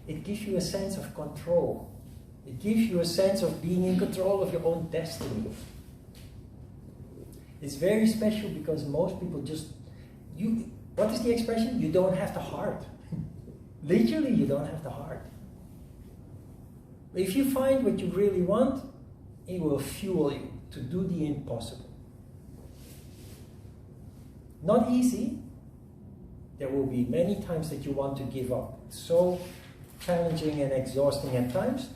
It gives you a sense of control. It gives you a sense of being in control of your own destiny. It's very special because most people what is the expression? You don't have the heart. Literally, you don't have the heart. But if you find what you really want, it will fuel you to do the impossible. Not easy. There will be many times that you want to give up. It's so challenging and exhausting at times.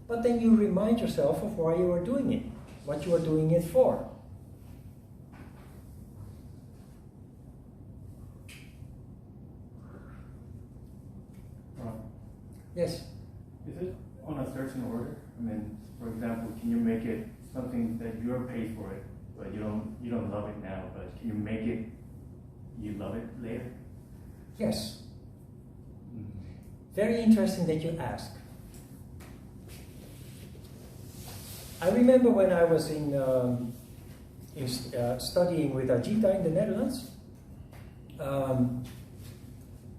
But then you remind yourself of why you are doing it, what you are doing it for. Yes? Is it on a certain order? I mean, for example, can you make it something that you're paid for it, but you don't love it now, but can you make it you love it later? Yes. Very interesting that you ask. I remember when I was studying with Ajita in the Netherlands,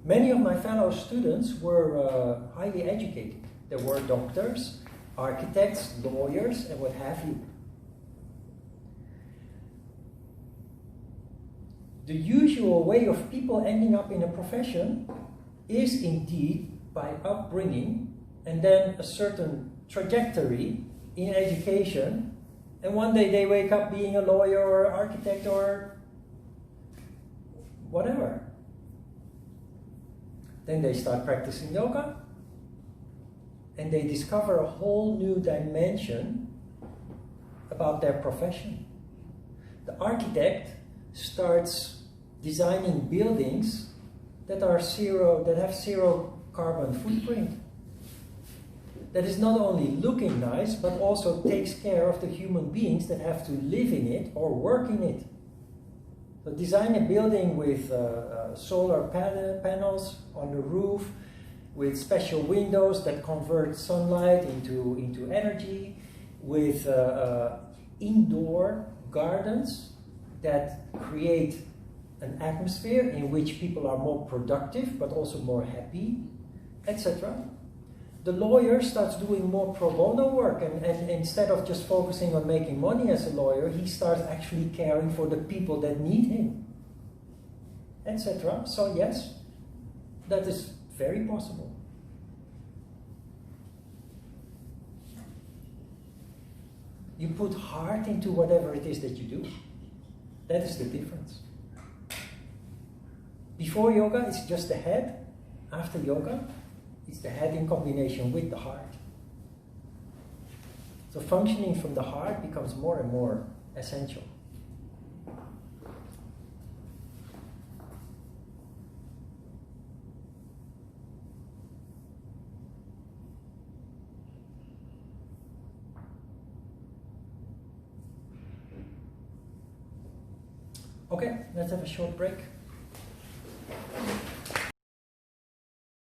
many of my fellow students were highly educated. There were doctors, architects, lawyers, and what have you. The usual way of people ending up in a profession is indeed by upbringing and then a certain trajectory in education, and one day they wake up being a lawyer or architect or whatever. Then they start practicing yoga and they discover a whole new dimension about their profession. The architect starts designing buildings that have zero carbon footprint. That is not only looking nice, but also takes care of the human beings that have to live in it or work in it. So design a building with solar panels on the roof, with special windows that convert sunlight into energy, with indoor gardens that create an atmosphere in which people are more productive but also more happy, etc. The lawyer starts doing more pro bono work, and instead of just focusing on making money as a lawyer, he starts actually caring for the people that need him, etc. So yes, that is very possible. You put heart into whatever it is that you do. That is the difference. Before yoga, it's just the head. After yoga, it's the head in combination with the heart. So functioning from the heart becomes more and more essential. Okay, let's have a short break.